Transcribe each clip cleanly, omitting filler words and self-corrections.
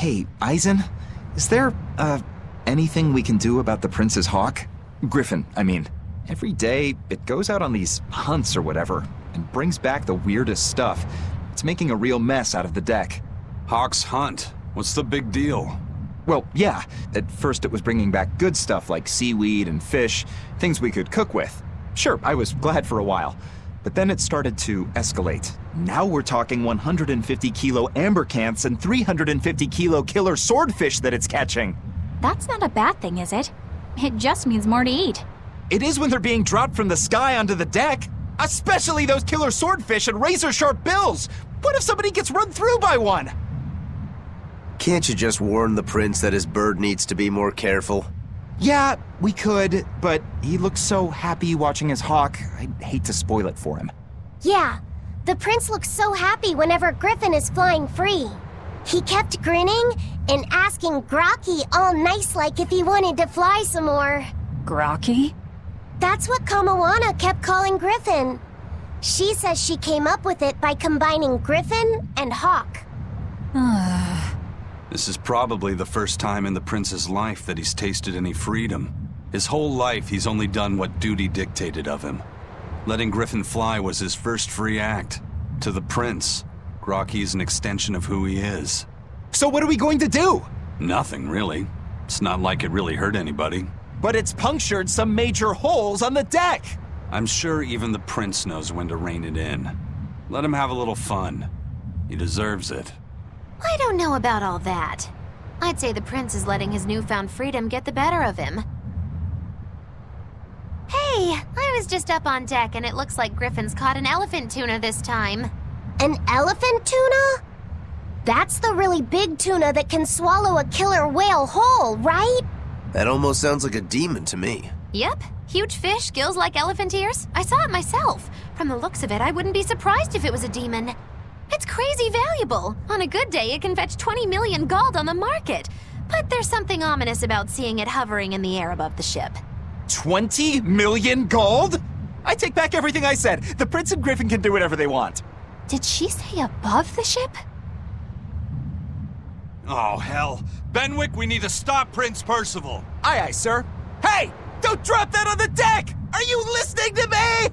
Hey, Eisen, is there, anything we can do about the prince's hawk? Griffin, I mean. Every day, it goes out on these hunts or whatever, and brings back the weirdest stuff. It's making a real mess out of the deck. Hawks hunt. What's the big deal? Well, yeah. At first it was bringing back good stuff like seaweed and fish, things we could cook with. Sure, I was glad for a while. But then it started to escalate. Now we're talking 150 kilo ambercants and 350 kilo killer swordfish that it's catching. That's not a bad thing, is it? It just means more to eat. It is when they're being dropped from the sky onto the deck. Especially those killer swordfish and razor-sharp bills. What if somebody gets run through by one? Can't you just warn the prince that his bird needs to be more careful? Yeah, we could, but he looks so happy watching his hawk, I'd hate to spoil it for him. Yeah, the prince looks so happy whenever Griffin is flying free. He kept grinning and asking Grocky all nice-like if he wanted to fly some more. Grocky? That's what Kamawana kept calling Griffin. She says she came up with it by combining Griffin and Hawk. This is probably the first time in the prince's life that he's tasted any freedom. His whole life, he's only done what duty dictated of him. Letting Griffin fly was his first free act. To the prince, Grocky's an extension of who he is. So what are we going to do? Nothing, really. It's not like it really hurt anybody. But it's punctured some major holes on the deck! I'm sure even the prince knows when to rein it in. Let him have a little fun. He deserves it. I don't know about all that. I'd say the prince is letting his newfound freedom get the better of him. Hey, I was just up on deck and it looks like Griffin's caught an elephant tuna this time. An elephant tuna? That's the really big tuna that can swallow a killer whale whole, right? That almost sounds like a demon to me. Yep, huge fish, gills like elephant ears. I saw it myself. From the looks of it, I wouldn't be surprised if it was a demon. It's crazy valuable. On a good day, it can fetch 20 million gold on the market. But there's something ominous about seeing it hovering in the air above the ship. 20 million gold? I take back everything I said. The prince and Griffin can do whatever they want. Did she say above the ship? Oh, hell. Benwick, we need to stop Prince Percival. Aye, aye, sir. Hey! Don't drop that on the deck! Are you listening to me?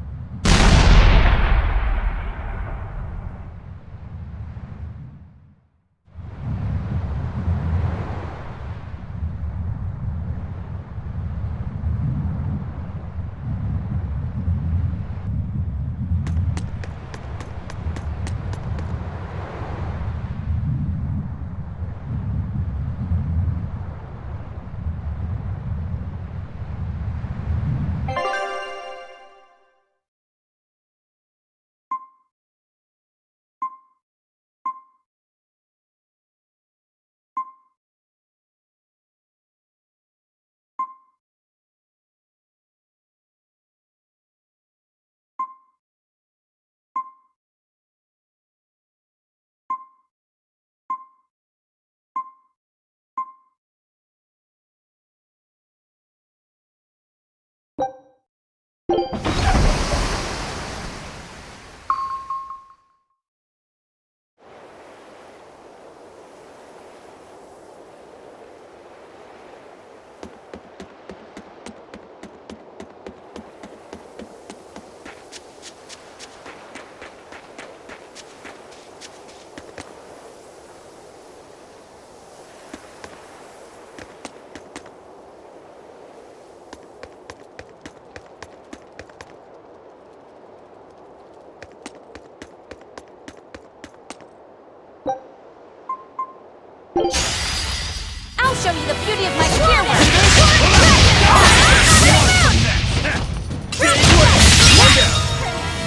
I'll show you the beauty of my spearwork!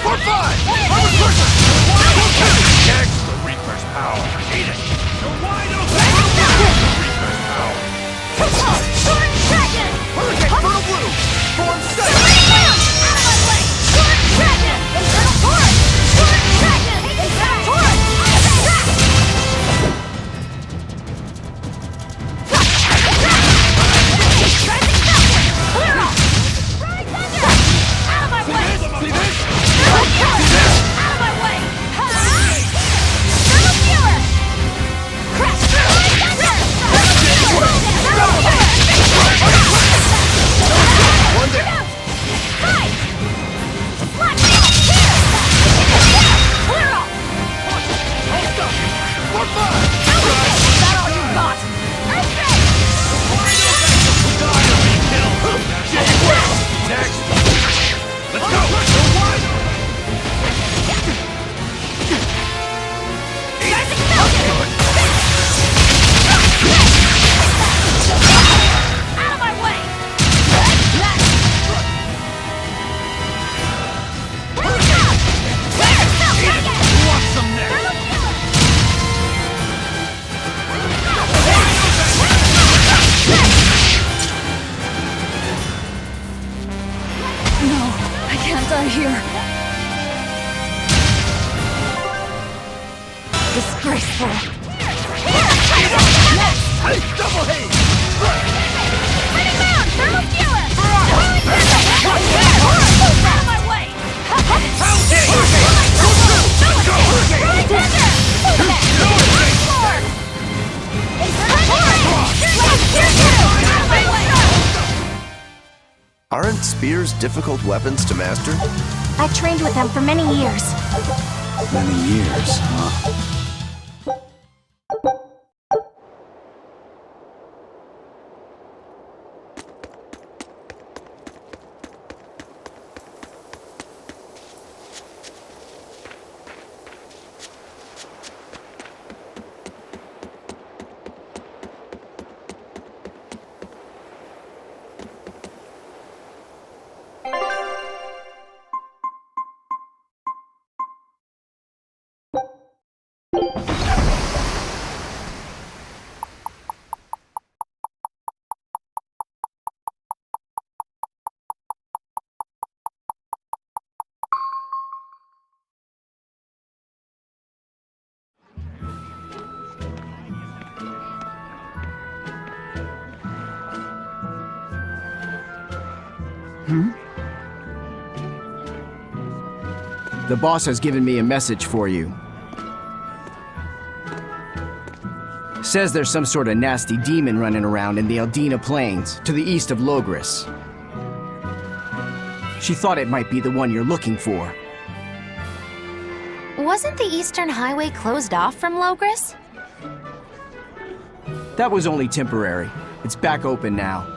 For five! Armored person! Next, the Reaper's power. Eat it! You're wide open! The Reaper's power. Sword dragon! Hurricane Fertile Blue! Form set! Out of my way! Sword dragon! Infernal torrent! Sword dragon! Infernal torrent! can't die here. Disgraceful. Double haste! Turning down! Thermal skewer! Out of my way! Aren't spears difficult weapons to master? I trained with them for many years. Many years, huh? The boss has given me a message for you. Says there's some sort of nasty demon running around in the Aldina Plains, to the east of Logris. She thought it might be the one you're looking for. Wasn't the Eastern Highway closed off from Logris? That was only temporary. It's back open now.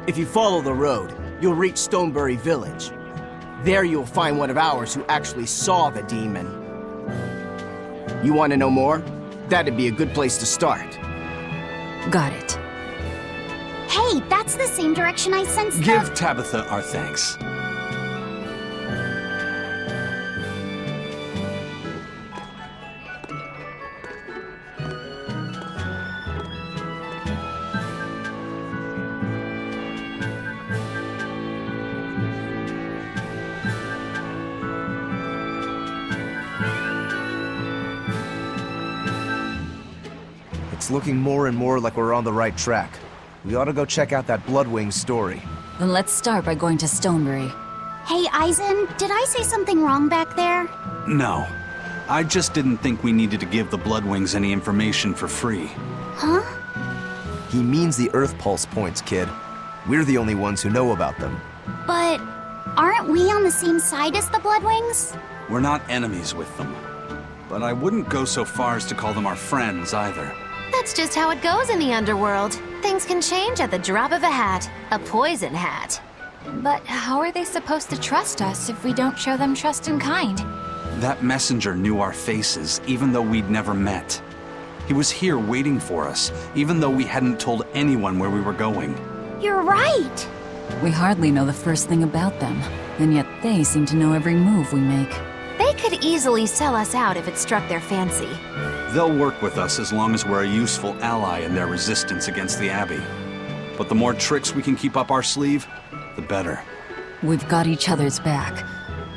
If you follow the road, you'll reach Stonebury Village. There you'll find one of ours who actually saw the demon. You want to know more? That'd be a good place to start. Got it. Hey, that's the same direction I sensed Give Tabitha our thanks. It's looking more and more like we're on the right track. We ought to go check out that Bloodwing story. Then let's start by going to Stonebury. Hey, Eisen, did I say something wrong back there? No. I just didn't think we needed to give the Bloodwings any information for free. Huh? He means the Earth Pulse points, kid. We're the only ones who know about them. But aren't we on the same side as the Bloodwings? We're not enemies with them. But I wouldn't go so far as to call them our friends either. That's just how it goes in the underworld. Things can change at the drop of a hat. A poison hat. But how are they supposed to trust us if we don't show them trust in kind? That messenger knew our faces, even though we'd never met. He was here waiting for us, even though we hadn't told anyone where we were going. You're right. We hardly know the first thing about them, and yet they seem to know every move we make. They could easily sell us out if it struck their fancy. They'll work with us as long as we're a useful ally in their resistance against the Abbey. But the more tricks we can keep up our sleeve, the better. We've got each other's back,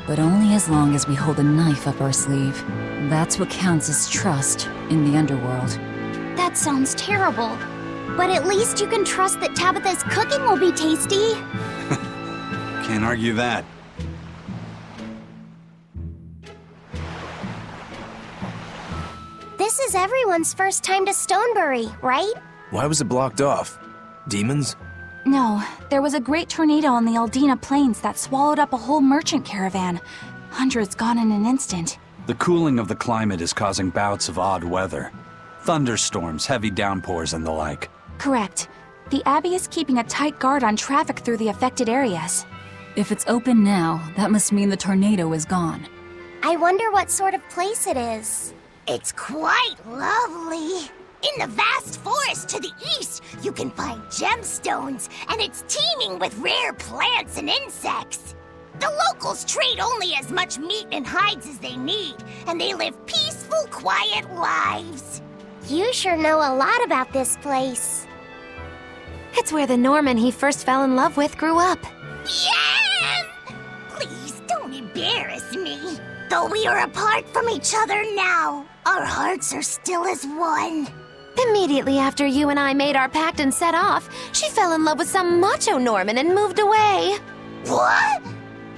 but only as long as we hold a knife up our sleeve. That's what counts as trust in the underworld. That sounds terrible. But at least you can trust that Tabitha's cooking will be tasty. Can't argue that. This is everyone's first time to Stonebury, right? Why was it blocked off? Demons? No, there was a great tornado on the Aldina Plains that swallowed up a whole merchant caravan. Hundreds gone in an instant. The cooling of the climate is causing bouts of odd weather. Thunderstorms, heavy downpours, and the like. Correct. The Abbey is keeping a tight guard on traffic through the affected areas. If it's open now, that must mean the tornado is gone. I wonder what sort of place it is. It's quite lovely. In the vast forest to the east, you can find gemstones, and it's teeming with rare plants and insects. The locals trade only as much meat and hides as they need, and they live peaceful, quiet lives. You sure know a lot about this place. It's where the Norman he first fell in love with grew up. Yeah! again? Please don't embarrass me. Though we are apart from each other now, our hearts are still as one. Immediately after you and I made our pact and set off, she fell in love with some macho Norman and moved away. What?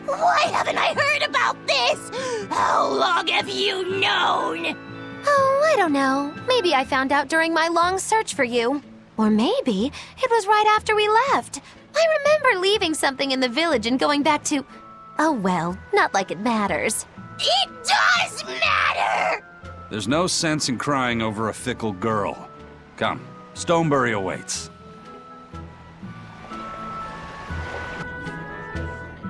Why haven't I heard about this? How long have you known? Oh, I don't know. Maybe I found out during my long search for you. Or maybe it was right after we left. I remember leaving something in the village and going back to... Oh well, not like it matters. It does matter! There's no sense in crying over a fickle girl. Come, Stonebury awaits.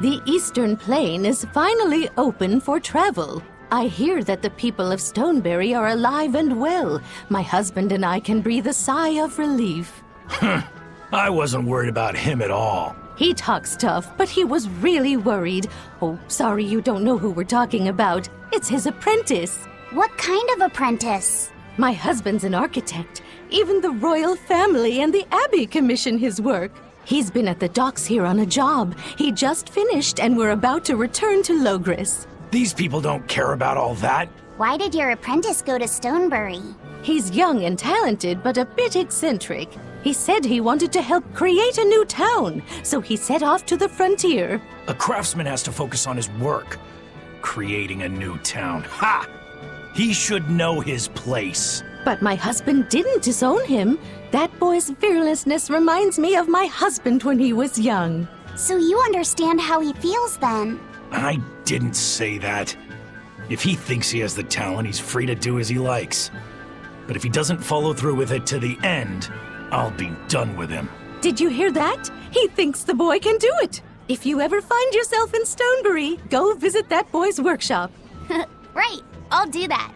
The Eastern Plain is finally open for travel. I hear that the people of Stonebury are alive and well. My husband and I can breathe a sigh of relief. I wasn't worried about him at all. He talks tough, but he was really worried. Oh, sorry you don't know who we're talking about. It's his apprentice. What kind of apprentice? My husband's an architect. Even the royal family and the abbey commission his work. He's been at the docks here on a job. He just finished and we're about to return to Logris. These people don't care about all that. Why did your apprentice go to Stonebury? He's young and talented, but a bit eccentric. He said he wanted to help create a new town, so he set off to the frontier. A craftsman has to focus on his work. Creating a new town. Ha! He should know his place. But my husband didn't disown him. That boy's fearlessness reminds me of my husband when he was young. So you understand how he feels then? I didn't say that. If he thinks he has the talent, he's free to do as he likes. But if he doesn't follow through with it to the end, I'll be done with him. Did you hear that? He thinks the boy can do it. If you ever find yourself in Stonebury, go visit that boy's workshop. Right, I'll do that.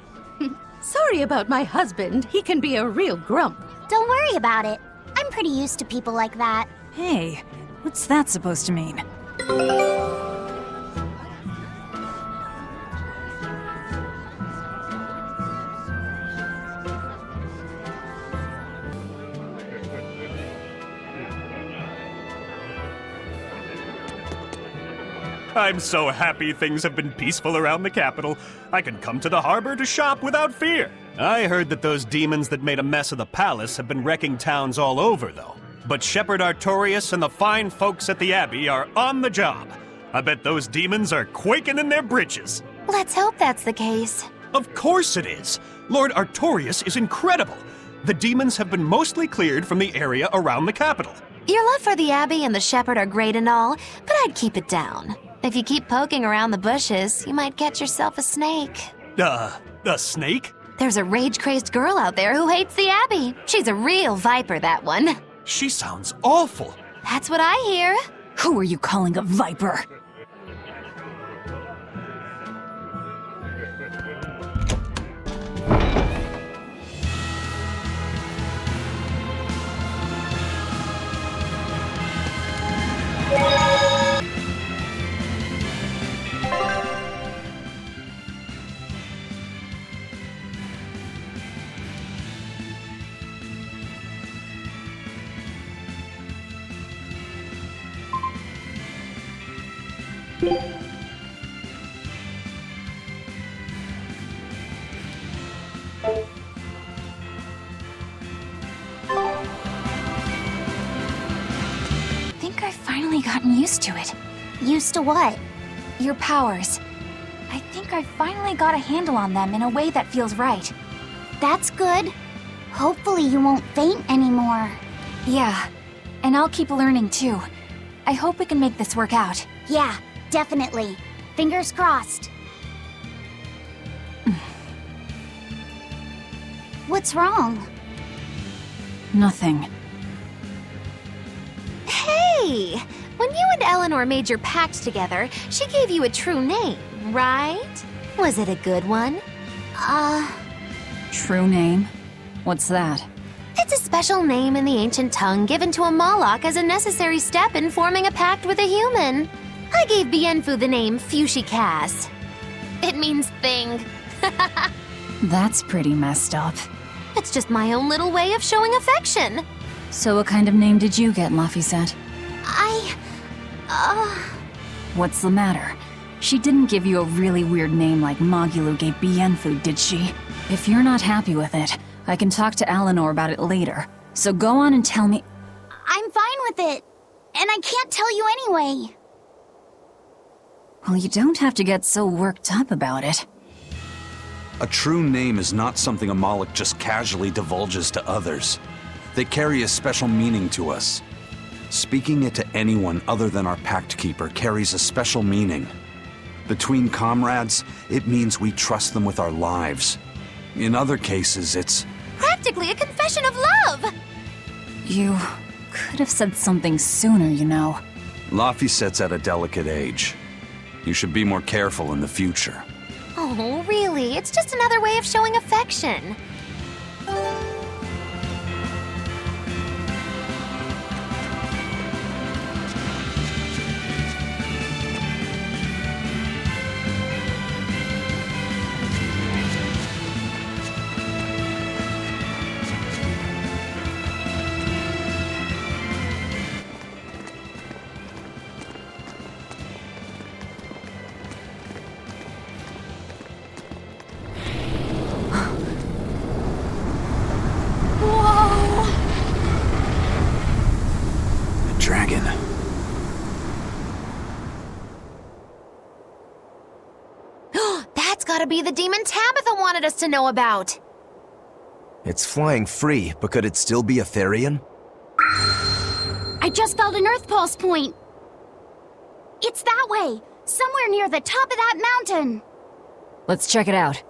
Sorry about my husband. He can be a real grump. Don't worry about it. I'm pretty used to people like that. Hey, what's that supposed to mean? I'm so happy things have been peaceful around the capital. I can come to the harbor to shop without fear. I heard that those demons that made a mess of the palace have been wrecking towns all over, though. But Shepherd Artorius and the fine folks at the Abbey are on the job. I bet those demons are quaking in their britches. Let's hope that's the case. Of course it is. Lord Artorius is incredible. The demons have been mostly cleared from the area around the capital. Your love for the Abbey and the Shepherd are great and all, but I'd keep it down. If you keep poking around the bushes, you might catch yourself a snake. A snake? There's a rage-crazed girl out there who hates the Abbey. She's a real viper, that one. She sounds awful. That's what I hear. Who are you calling a viper? I think I've finally gotten used to it. Used to what? Your powers. I think I've finally got a handle on them in a way that feels right. That's good. Hopefully you won't faint anymore. Yeah, and I'll keep learning too. I hope we can make this work out. Yeah, definitely. Fingers crossed. What's wrong? Nothing. Hey! When you and Eleanor made your pact together, she gave you a true name, right? Was it a good one? True name? What's that? It's a special name in the ancient tongue given to a Moloch as a necessary step in forming a pact with a human. I gave Bienfu the name Fushicast. It means thing. That's pretty messed up. It's just my own little way of showing affection. So what kind of name did you get, Laphicet? What's the matter? She didn't give you a really weird name like Magulu gave Bienfu, did she? If you're not happy with it, I can talk to Eleanor about it later. So go on and tell me... I'm fine with it. And I can't tell you anyway. Well, you don't have to get so worked up about it. A true name is not something a Moloch just casually divulges to others. They carry a special meaning to us. Speaking it to anyone other than our Pact Keeper carries a special meaning. Between comrades, it means we trust them with our lives. In other cases, it's... Practically a confession of love! You could have said something sooner, you know. Laphicet's at a delicate age. You should be more careful in the future. Oh, really? It's just another way of showing affection. Dragon. That's gotta be the demon Tabitha wanted us to know about. It's flying free, but could it still be a Therian? I just felt an Earth Pulse point. It's that way, somewhere near the top of that mountain. Let's check it out.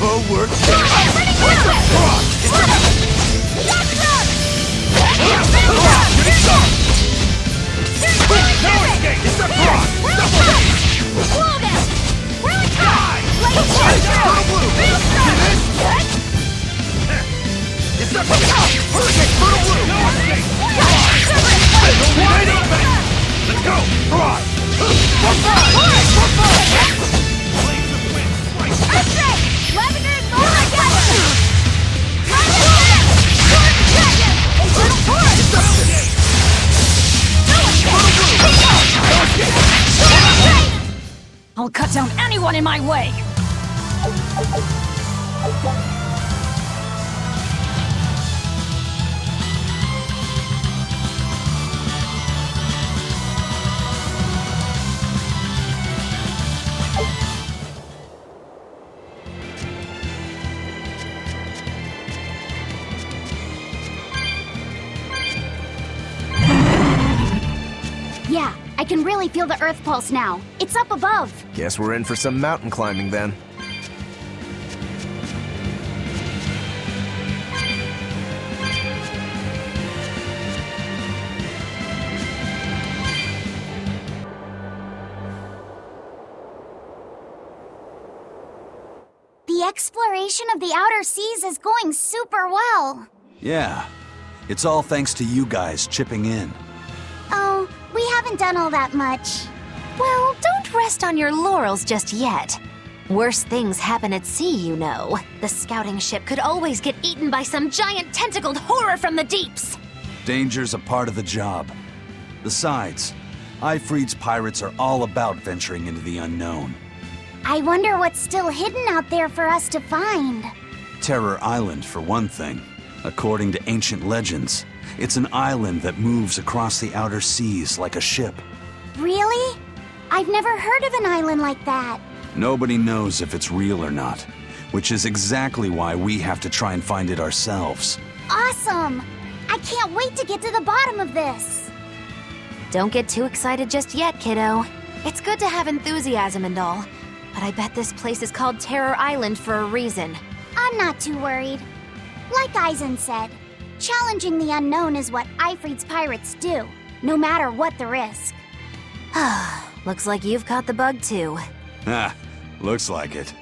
Forward! Let's go! I'll cut down anyone in my way! can really feel the Earth pulse now. It's up above. Guess we're in for some mountain climbing then. The exploration of the outer seas is going super well. Yeah. It's all thanks to you guys chipping in. Oh, we haven't done all that much. Well, don't rest on your laurels just yet. Worse things happen at sea, you know. The scouting ship could always get eaten by some giant tentacled horror from the deeps. Danger's a part of the job. Besides, Ifreed's pirates are all about venturing into the unknown. I wonder what's still hidden out there for us to find. Terror Island, for one thing. According to ancient legends, it's an island that moves across the outer seas like a ship. Really? I've never heard of an island like that. Nobody knows if it's real or not, which is exactly why we have to try and find it ourselves. Awesome! I can't wait to get to the bottom of this. Don't get too excited just yet, kiddo. It's good to have enthusiasm and all, but I bet this place is called Terror Island for a reason. I'm not too worried. Like Eisen said, challenging the unknown is what Ifreed's pirates do, no matter what the risk. Looks like you've caught the bug too. Ah, looks like it.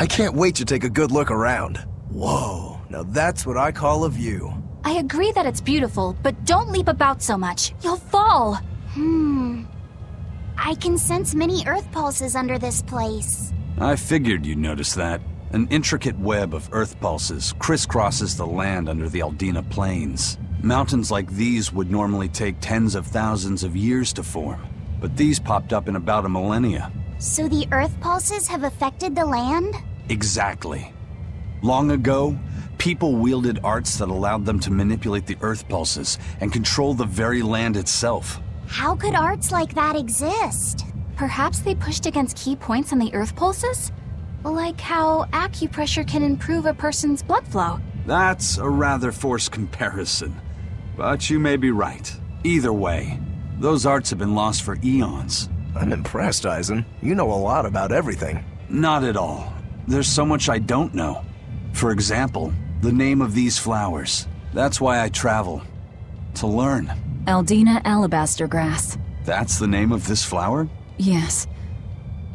I can't wait to take a good look around. Whoa, now that's what I call a view. I agree that it's beautiful, but don't leap about so much. You'll fall. I can sense many Earth pulses under this place. I figured you'd notice that. An intricate web of Earth pulses crisscrosses the land under the Aldina Plains. Mountains like these would normally take tens of thousands of years to form, but these popped up in about a millennia. So the Earth pulses have affected the land? Exactly. Long ago, people wielded arts that allowed them to manipulate the Earth pulses and control the very land itself. How could arts like that exist? Perhaps they pushed against key points on the Earth pulses? Like how acupressure can improve a person's blood flow. That's a rather forced comparison, but you may be right. Either way, those arts have been lost for eons. I'm impressed, Eisen. You know a lot about everything. Not at all. There's so much I don't know. For example, the name of these flowers. That's why I travel. To learn. Aldina alabaster grass. That's the name of this flower? Yes.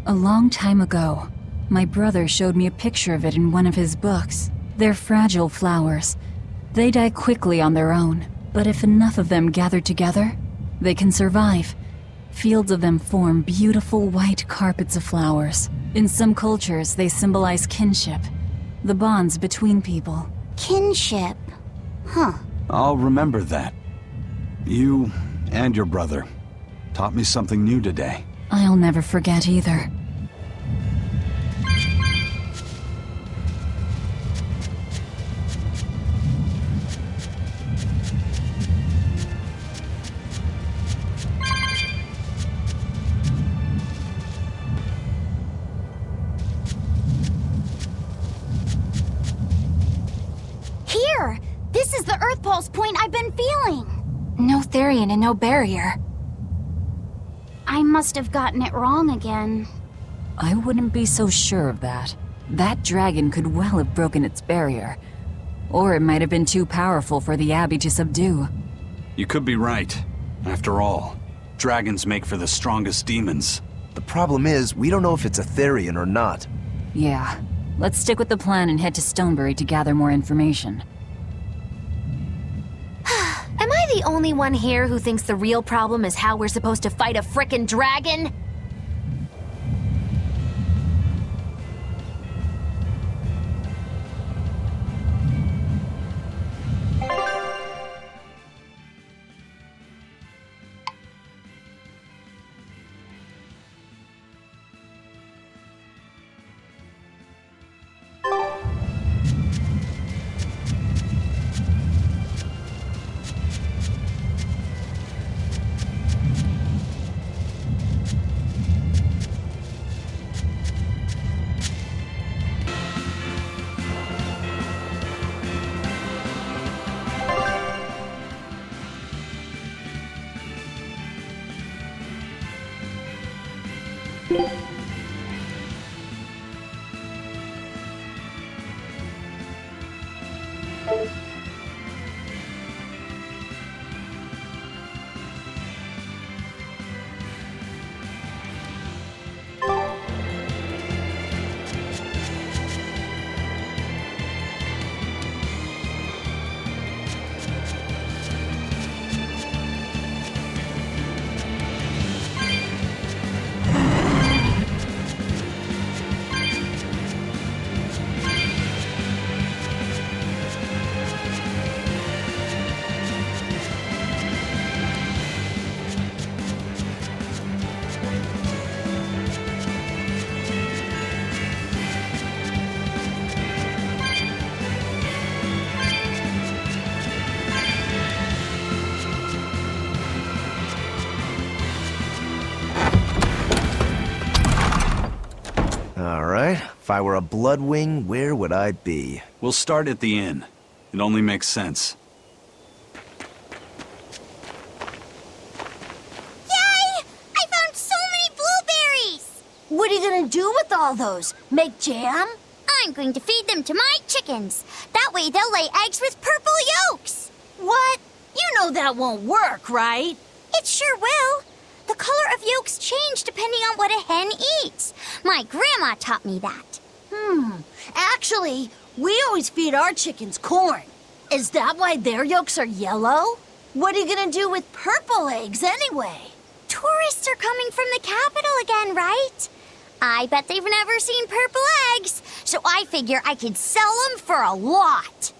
A long time ago, my brother showed me a picture of it in one of his books. They're fragile flowers. They die quickly on their own, but if enough of them gather together, they can survive. Fields of them form beautiful white carpets of flowers. In some cultures, they symbolize kinship, the bonds between people. Kinship? Huh. I'll remember that. You and your brother taught me something new today. I'll never forget either. Here! This is the Earth pulse point I've been feeling! No Therian and no barrier. I must have gotten it wrong again. I wouldn't be so sure of that. That dragon could well have broken its barrier. Or it might have been too powerful for the Abbey to subdue. You could be right. After all, dragons make for the strongest demons. The problem is, we don't know if it's a Therian or not. Yeah, Let's stick with the plan and head to Stonebury to gather more information. Am I the only one here who thinks the real problem is how we're supposed to fight a frickin' dragon? Alright, if I were a Bloodwing, where would I be? We'll start at the inn. It only makes sense. Yay! I found so many blueberries! What are you gonna do with all those? Make jam? I'm going to feed them to my chickens. That way they'll lay eggs with purple yolks. What? You know that won't work, right? It sure will. The color of yolks change depending on what a hen eats. My grandma taught me that. Actually, we always feed our chickens corn. Is that why their yolks are yellow? What are you gonna do with purple eggs anyway? Tourists are coming from the capital again, right? I bet they've never seen purple eggs, so I figure I could sell them for a lot.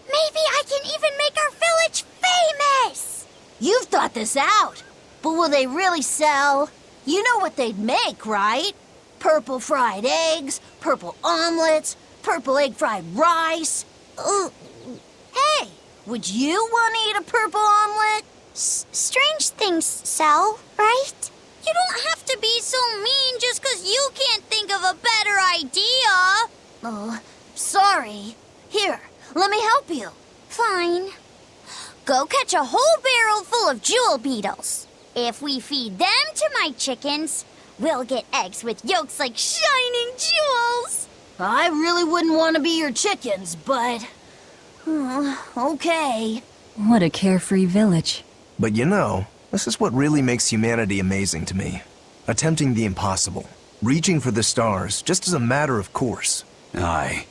Maybe I can even make our village famous! You've thought this out. But will they really sell? You know what they'd make, right? Purple fried eggs, purple omelets, purple egg fried rice. Hey, would you want to eat a purple omelet? Strange things sell, right? You don't have to be so mean just 'cause you can't think of a better idea. Oh, sorry. Here, let me help you. Fine. Go catch a whole barrel full of jewel beetles. If we feed them to my chickens, we'll get eggs with yolks like shining jewels. I really wouldn't want to be your chickens, but... okay. What a carefree village. But you know, this is what really makes humanity amazing to me. Attempting the impossible. Reaching for the stars, just as a matter of course. Aye.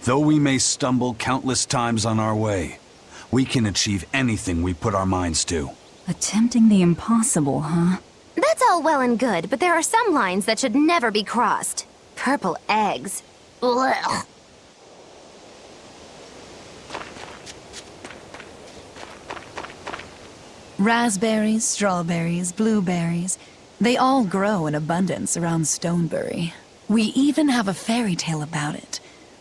Though we may stumble countless times on our way, we can achieve anything we put our minds to. Attempting the impossible, huh? That's all well and good, but there are some lines that should never be crossed. Purple eggs. Ugh. Raspberries, strawberries, blueberries. They all grow in abundance around Stonebury. We even have a fairy tale about it.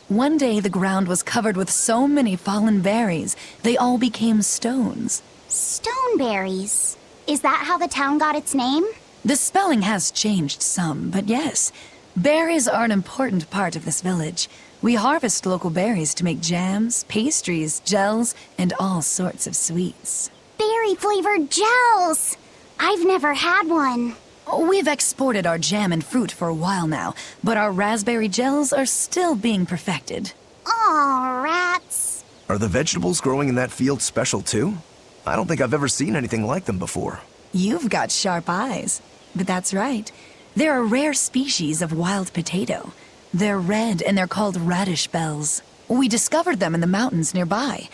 One day the ground was covered with so many fallen berries, they all became stones. Stoneberries. Is that how the town got its name? The spelling has changed some, but yes. Berries are an important part of this village. We harvest local berries to make jams, pastries, gels, and all sorts of sweets. Berry-flavored gels! I've never had one. We've exported our jam and fruit for a while now, but our raspberry gels are still being perfected. Aw, rats. Are the vegetables growing in that field special too? I don't think I've ever seen anything like them before. You've got sharp eyes. But that's right. They're a rare species of wild potato. They're red and they're called radish bells. We discovered them in the mountains nearby.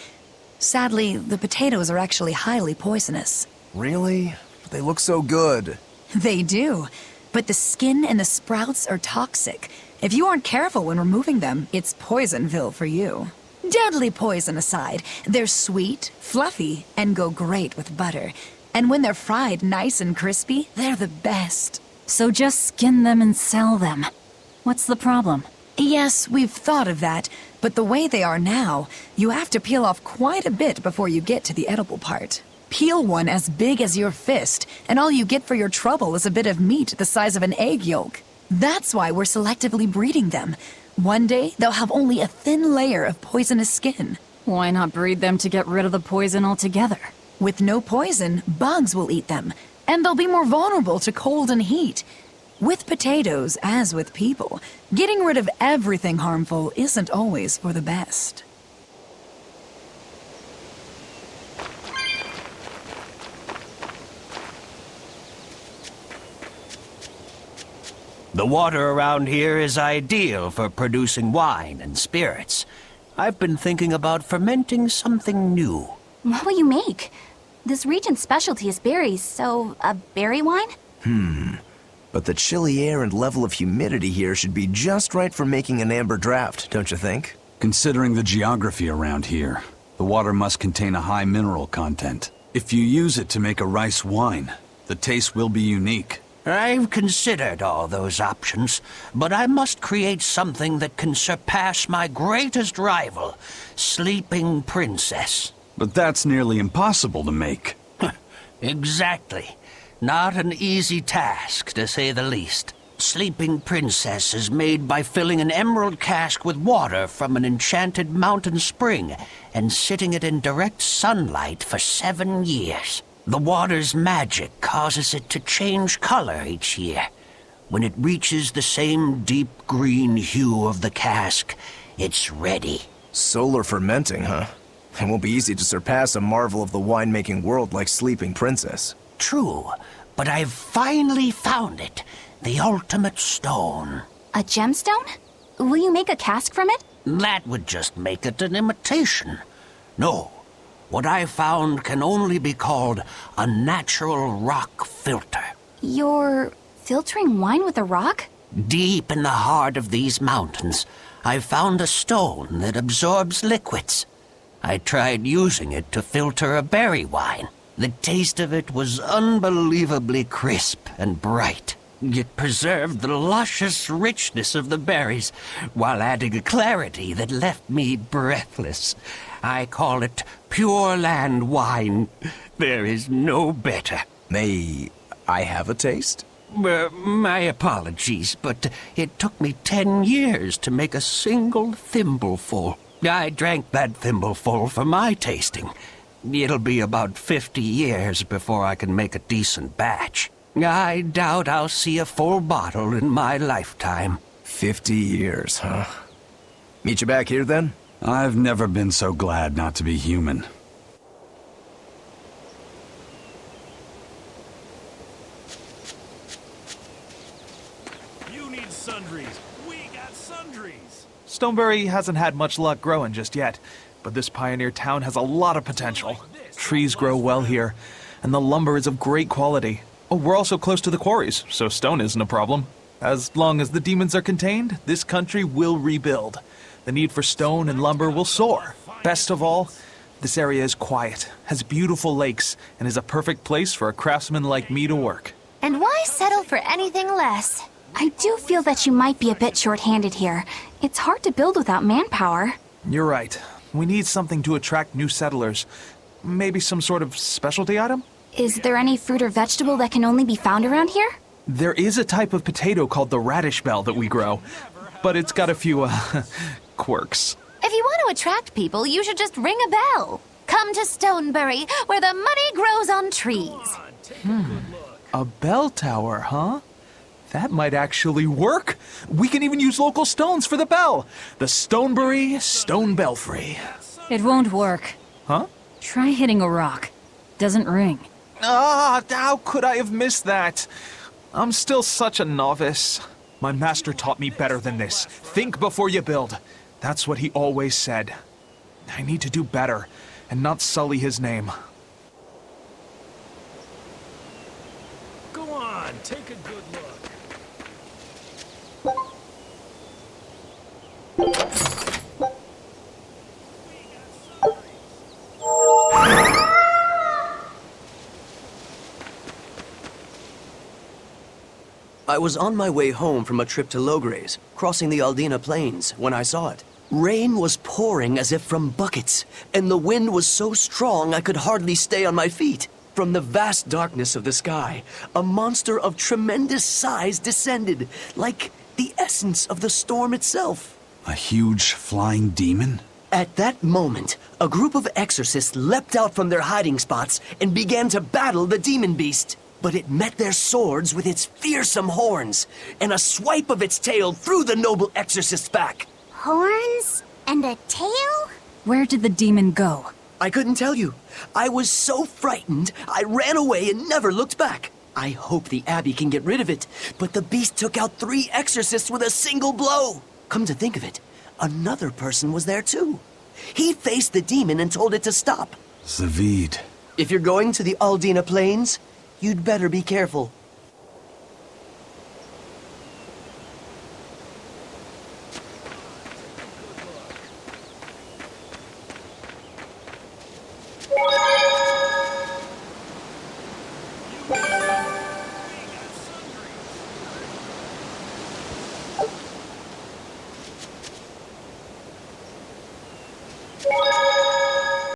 Sadly, the potatoes are actually highly poisonous. Really? They look so good. They do, but the skin and the sprouts are toxic. If you aren't careful when removing them, it's Poisonville for you. Deadly poison aside, they're sweet, fluffy, and go great with butter. And when they're fried nice and crispy, they're the best. So just skin them and sell them. What's the problem? Yes, we've thought of that, but the way they are now, you have to peel off quite a bit before you get to the edible part. Peel one as big as your fist, and all you get for your trouble is a bit of meat the size of an egg yolk. That's why we're selectively breeding them. One day, they'll have only a thin layer of poisonous skin. Why not breed them to get rid of the poison altogether? With no poison, bugs will eat them, and they'll be more vulnerable to cold and heat. With potatoes, as with people, getting rid of everything harmful isn't always for the best. The water around here is ideal for producing wine and spirits. I've been thinking about fermenting something new. What will you make? This region's specialty is berries, so a berry wine? But the chilly air and level of humidity here should be just right for making an amber draft, don't you think? Considering the geography around here, the water must contain a high mineral content. If you use it to make a rice wine, the taste will be unique. I've considered all those options, but I must create something that can surpass my greatest rival, Sleeping Princess. But that's nearly impossible to make. Exactly. Not an easy task, to say the least. Sleeping Princess is made by filling an emerald cask with water from an enchanted mountain spring and sitting it in direct sunlight for 7 years. The water's magic causes it to change color each year. When it reaches the same deep green hue of the cask, it's ready. Solar fermenting, huh? It won't be easy to surpass a marvel of the winemaking world like Sleeping Princess. True, but I've finally found it. The ultimate stone. A gemstone? Will you make a cask from it? That would just make it an imitation. No. What I found can only be called a natural rock filter. You're filtering wine with a rock? Deep in the heart of these mountains, I found a stone that absorbs liquids. I tried using it to filter a berry wine. The taste of it was unbelievably crisp and bright. It preserved the luscious richness of the berries, while adding a clarity that left me breathless. I call it Pure Land wine. There is no better. May I have a taste? My apologies, but it took me 10 years to make a single thimbleful. I drank that thimbleful for my tasting. It'll be about 50 years before I can make a decent batch. I doubt I'll see a full bottle in my lifetime. 50 years, huh? Meet you back here, then? I've never been so glad not to be human. You need sundries. We got sundries. Stoneberry hasn't had much luck growing just yet, but this pioneer town has a lot of potential. Trees grow well here, and the lumber is of great quality. Oh, we're also close to the quarries, so stone isn't a problem. As long as the demons are contained, this country will rebuild. The need for stone and lumber will soar. Best of all, this area is quiet, has beautiful lakes, and is a perfect place for a craftsman like me to work. And why settle for anything less? I do feel that you might be a bit short-handed here. It's hard to build without manpower. You're right. We need something to attract new settlers. Maybe some sort of specialty item? Is there any fruit or vegetable that can only be found around here? There is a type of potato called the radish bell that we grow, but it's got a few, quirks. If you want to attract people, you should just ring a bell. Come to Stoneberry, where the money grows on trees. A bell tower, huh? That might actually work. We can even use local stones for the bell. The Stoneberry Stone Belfry. It won't work. Huh? Try hitting a rock. Doesn't ring. Ah, how could I have missed that? I'm still such a novice. My master taught me better than this. Think before you build. That's what he always said. I need to do better, and not sully his name. Go on, take a good look. I was on my way home from a trip to Logres, crossing the Aldina Plains, when I saw it. Rain was pouring as if from buckets, and the wind was so strong I could hardly stay on my feet. From the vast darkness of the sky, a monster of tremendous size descended, like the essence of the storm itself. A huge flying demon? At that moment, a group of exorcists leapt out from their hiding spots and began to battle the demon beast. But it met their swords with its fearsome horns, and a swipe of its tail threw the noble exorcist's back. Horns? And a tail? Where did the demon go? I couldn't tell you. I was so frightened, I ran away and never looked back. I hope the Abbey can get rid of it, but the beast took out 3 exorcists with a single blow. Come to think of it, another person was there too. He faced the demon and told it to stop. Zavid. If you're going to the Aldina Plains, you'd better be careful.